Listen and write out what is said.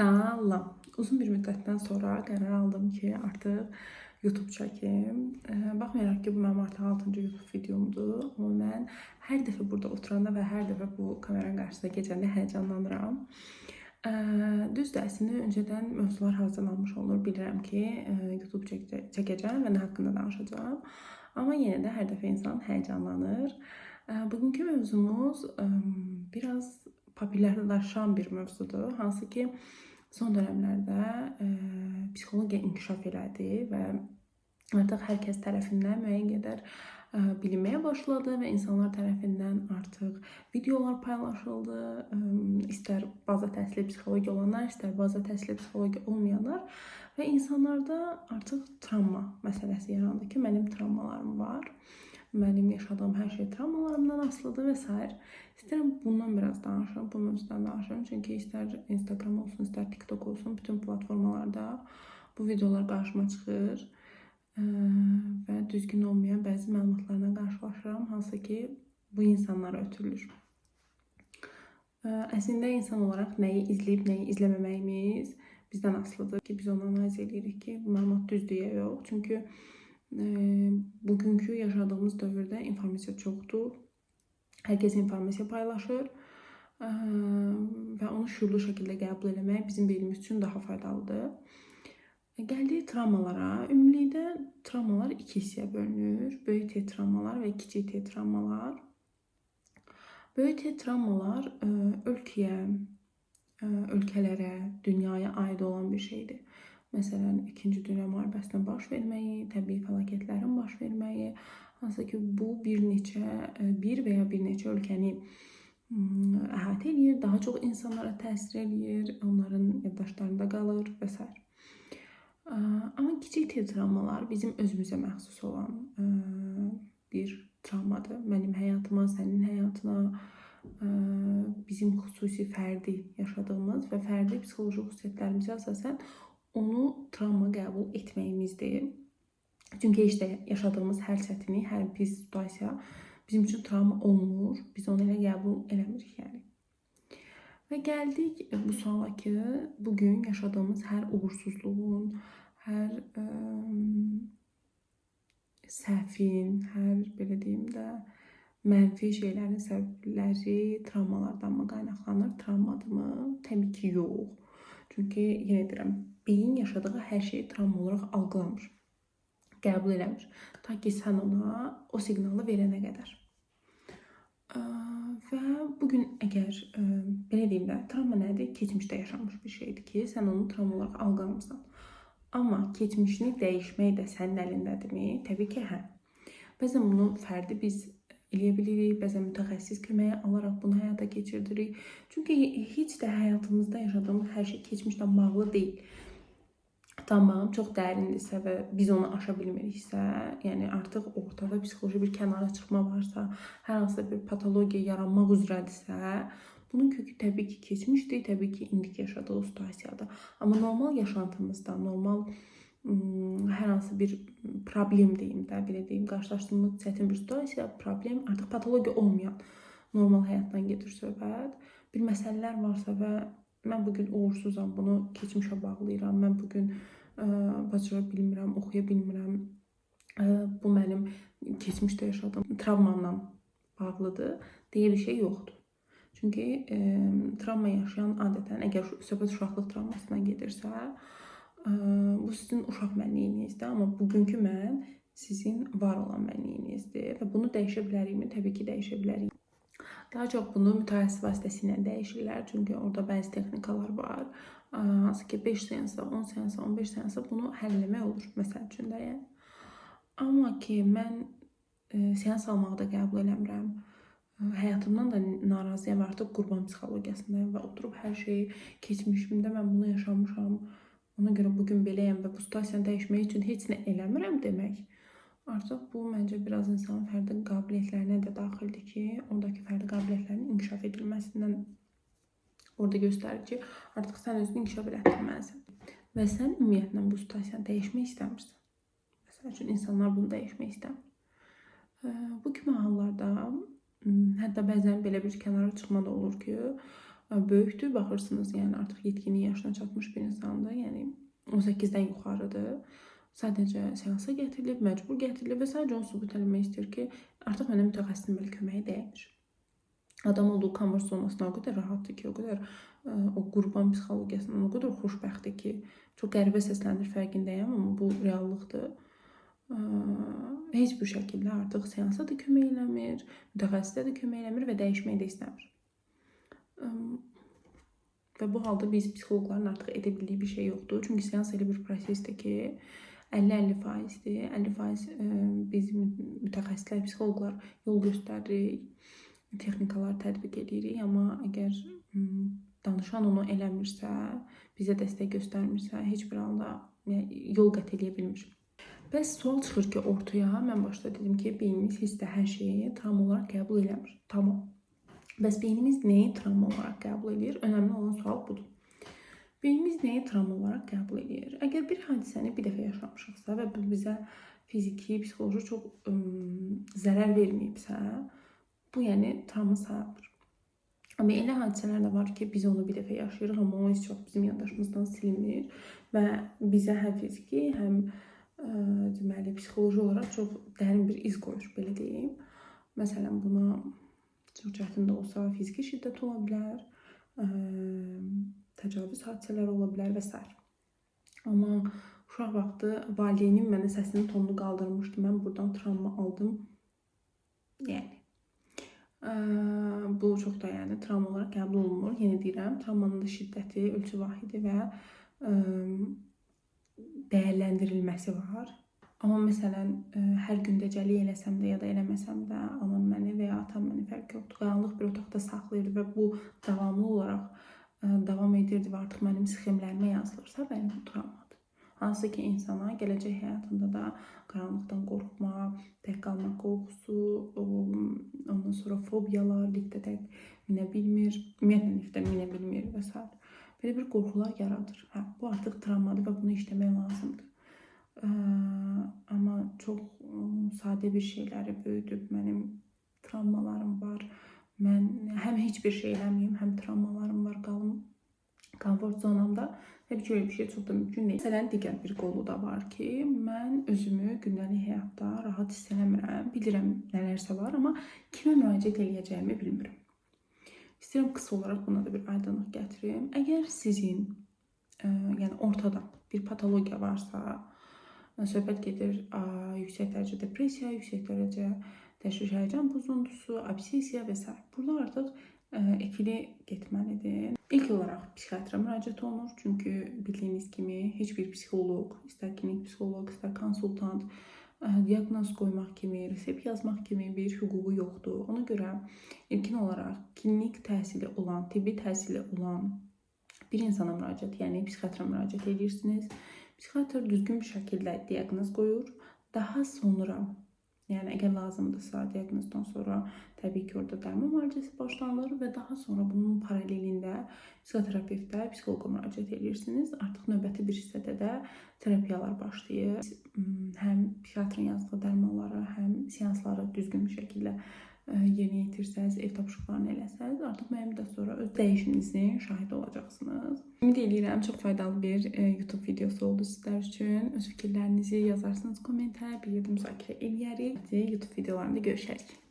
Salam. Uzun bir müddətdən sonra qərar aldım ki, artıq YouTube çəkim. Baxmayaraq ki, bu mənim artıq 6-cı YouTube videomdur. Amma mən hər dəfə burada oturanda və hər dəfə bu kameranın qarşısına keçəndə həyəcanlanıram. Düzdür, əslində öncədən mövzular hazırlanmış olur. Bilirəm ki, YouTube çəkəcəm və nə haqqında danışacağam. Amma yenə də hər dəfə insan həyəcanlanır. Bugünkü mövzumuz biraz popülərləşən bir mövzudur. Hansı ki, son dönəmlərdə psixologiya inkişaf elədi və artıq hər kəs tərəfindən müəyyən qədər bilinməyə başladı və insanlar tərəfindən artıq videolar paylaşıldı. İstər baza təhsili psixologiya olanlar, istər baza təhsili psixologiya olmayanlar və insanlarda artıq travma məsələsi yarandı ki, mənim travmalarım var. Mənim yaşadığım hər şey travmalarımdan asılıdır və s. İstəyirəm bundan biraz danışım, bu mövzudan danışım. Çünki istər Instagram olsun, istər TikTok olsun, bütün platformalarda bu videolar qarşıma çıxır və düzgün olmayan bəzi məlumatlarla qarşılaşıram, hansı ki, bu insanlara ötürülür. Əslində insan olaraq nəyi izləyib, nəyi izləməməyimiz bizdən asılıdır ki, biz onu analiz edirik ki, bu məlumat düzdür ya yox. Çünki bugünkü yaşadığımız dövrdə informasiya çoxdur. Hər kəs informasiya paylaşır və onu şüurlu şəkildə qəbul etmək bizim beynimiz üçün daha faydalıdır. Gəldik travmalara. Ümumilikdə travmalar iki hissəyə bölünür. Böyük T travmalar və kiçik T travmalar. Böyük T travmalar ölkəyə, ölkələrə, dünyaya aid olan bir şeydir. Məsələn, 2-ci Dünya müharibəsinin baş verməyi, təbii fəlakətlərin baş verməyi, hansı ki, bu bir və ya bir neçə ölkəni əhatə edir, daha çox insanlara təsir edir, onların yaddaşlarında qalır və s. Amma kiçik T travmalar bizim özümüzə məxsus olan bir travmadır. Mənim həyatıma, sənin həyatına, bizim xüsusi fərdi yaşadığımız və fərdi psixoloji xüsusiyyətlərimizə əsasən onu travma qəbul etməyimizdir. Çünki heç də yaşadığımız hər çətinlik, hər pis situasiya bizim üçün travma olmur. Biz onu elə qəbul eləmirik yəni. Və gəldik bu suala ki, bugün yaşadığımız hər uğursuzluğun, hər səhvin, hər belə deyim də mənfi şeylərin səbəbləri travmalardanmı qaynaqlanır, travmadırmı? Təbii ki, yox. Çünki yenə deyirəm, beyin yaşadığı hər şeyi travma olaraq algılamır, qəbul eləmir. Ta ki, sən ona o siqnalı verənə qədər. Və bugün əgər, belə deyim də, travma nədir? Keçmişdə yaşanmış bir şeydir ki, sən onu travma olaraq algılamırsan. Amma keçmişini dəyişmək də sənin əlindədirmi? Təbii ki, hə. Bəzən bunu fərdi biz eləyə bilirik, bəzən mütəxəssis köməyə alaraq bunu həyata keçirdirik. Çünki heç də həyatımızda yaşadığımız hər şey keçmişlə bağlı deyil. Tamam, çox dərindirsə və biz onu aşa bilmiriksə, yəni artıq ortada psixoloji bir kənara çıxma varsa, hər hansı bir patologiya yaranmaq üzrədirsə, bunun kökü təbii ki, keçmişdir, təbii ki, indiki yaşadığı situasiyadır. Amma normal yaşantımızda, normal hər hansı bir problem deyim də, belə deyim, qarşılaşdığımız çətin bir situasiya, problem, artıq patologiya olmayan normal həyatdan gedir söhbət. Bir məsələlər varsa və mən bugün uğursuzam, bunu keçmişə bağlayıram, mən bugün bacara bilmirəm, oxuya bilmirəm, bu mənim keçmişdə yaşadığım travmamla bağlıdır deyə bir şey yoxdur. Çünki travma yaşayan adətən, əgər söhbət uşaqlıq travmasından gedirsə, bu sizin uşaq mənliyinizdir, amma bugünkü mən sizin var olan mənliyinizdir və bunu dəyişə bilərikmi? Təbii ki, dəyişə bilərik. Daha çox bunu mütəxəssis vasitəsilə dəyişirlər, çünki orada bəzi texnikalar var, hansı ki 5 seansa, 10 seansa, 15 seansa bunu həll eləmək olur, məsəl üçün də yəni. Amma ki, mən seans almağı da qəbul eləmirəm, həyatımdan da narazıyam, artıq qurban psixologiyasındayım və oturub hər şeyi keçmişimdə mən bunu yaşamışam, ona görə bugün beləyəm və bu situasiyanı dəyişmək üçün heç nə eləmirəm demək. Artıq bu, məncə, biraz insanın fərdi qabiliyyətlərinə də daxildir ki, oradakı fərdi qabiliyyətlərinin inkişaf edilməsindən orada göstərir ki, artıq sən özünü inkişaf elətdirməlisən. Və sən ümumiyyətlə bu situasiyanı dəyişmək istəmirsən. Məsəl üçün, insanlar bunu dəyişmək istəmir. Bu kimi hallarda, hətta bəzən belə bir kənara çıxma da olur ki, böyükdür, baxırsınız, yəni artıq yetkinlik yaşına çatmış bir insandır, yəni 18-dən yuxarıdır. Sadəcə seansa gətirilib, məcbur gətirilib və sadəcə onu sübut eləmək istəyir ki, artıq mənə mütəxəssisin belə köməyi dəymir. Adam olduğu komfort zonasına o qədər rahatdır ki, o qədər o qurban psixologiyasından o qədər xoşbəxtdir ki, çox qəribə səslənir, fərqindəyəm, amma bu reallıqdır. Heç bir şəkildə artıq seansa da kömək eləmir, mütəxəssisə də kömək eləmir və dəyişmək də istəmir. Və bu halda biz psixoloqların artıq edə bildiyi bir şey yoxdur. Çünki seans elə bir prosesdir ki, 50-50%dir. 50% biz mütəxəssislər, psixoloqlar yol göstəririk, texnikalar tətbiq edirik. Amma əgər danışan onu eləmirsə, bizə dəstək göstərmirsə, heç bir halda yol qət edə bilmir. Bəs sual çıxır ki, ortaya mən başda dedim ki, beynimiz hissdə hər şeyi travma olaraq qəbul eləmir. Tamam. Bəs beynimiz nəyi travma olaraq qəbul edir? Önəmli olan sual budur. Beynimiz nəyi travma olaraq qəbul edir? Əgər bir hadisəni bir dəfə yaşamışıqsa və bu bizə fiziki, psixoloji çox zərər verməyibsə, bu yəni travma sayılır. Amma elə hadisələr də var ki, biz onu bir dəfə yaşayırıq, amma o heç vaxt bizim yaddaşımızdan silinmir və bizə həm fiziki, həm deməli, psixoloji olaraq çox dərin bir iz qoyur, belə deyim. Məsələn, buna çox çətin də olsa fiziki şiddət ola bilər, təcavüz hadisələri ola bilər və s. Amma uşaq vaxtı valideynim mənə səsinin tonunu qaldırmışdı. Mən buradan travma aldım. Yəni bu çox da yəni travma olaraq qəbul olunmur. Yenə deyirəm, travmanın da şiddəti, ölçü vahidi və dəyərləndirilməsi var. Amma məsələn, hər gün dəcəlik eləsəm də ya da eləməsəm də, anam məni və ya atam məni fərq yoxdur. Qaranlıq bir otaqda saxlayırdı və bu davamlı olaraq davam edirdi və artıq mənim sxemlərimə yazılırsa, bəli, bu travmadır. Hansı ki, insana gələcək həyatında da qaranlıqdan qorxma, tək qalmaq qorxusu, ondan sonra fobiyalar, liftə tək minə bilmir, ümumiyyətlə liftə minə bilmir və s. Belə bir qorxular yaradır. Hə, bu artıq travmadır və bunu işləmək lazımdır. Amma çox sadə bir şeyləri böyüdüb mənim travmalarım var. Mən həm heç bir şey eləməyim, həm travmalarım var, qalım komfort zonamda. Təbii ki, öyle bir şey çox da mümkün deyil. Məsələn, digər bir qolu da var ki, mən özümü gündəlik həyatda rahat hiss eləmirəm. Bilirəm nələrsə var, amma kimə müraciət eləyəcəyimi bilmirəm. İstəyirəm qısa olaraq buna da bir aydınlıq gətirim. Əgər sizin yəni ortada bir patologiya varsa, söhbət gedir yüksək dərəcə depressiya, yüksək dərəcə təşviş həyəcan pozuntusu, obsessiya və s. Burada artıq ikili getməlidir. İlk olaraq psixiatra müraciət olunur. Çünki bildiyiniz kimi heç bir psixoloq, istər klinik psixoloq, istər konsultant diaqnoz qoymaq kimi, resept yazmaq kimi bir hüququ yoxdur. Ona görə ilkin olaraq klinik təhsili olan, tibbi təhsili olan bir insana müraciət, yəni psixiatra müraciət edirsiniz. Psixiatr düzgün bir şəkildə diaqnoz qoyur. Daha sonra, yəni əgər lazımdırsa, diaqnozdan sonra təbii ki, orada dərman müalicəsi başlanılır və daha sonra bunun paralelində psixoterapevtə, psixoloqa müraciət edirsiniz. Artıq növbəti bir hissədə də terapiyalar başlayır. Həm psixiatrın yazdığı dərmanları, həm seansları düzgün bir şəkildə yerinə yetirsəz, ev tapşırıqlarını eləsəz, artıq müəyyən müddət sonra öz dəyişiminizin şahidi olacaqsınız. Ümid edirəm, çox faydalı bir YouTube videosu oldu sizlər üçün. Öz fikirlərinizi yazarsınız kommentlərə, bir yerdə müzakirə edərik. YouTube videolarında görüşərik.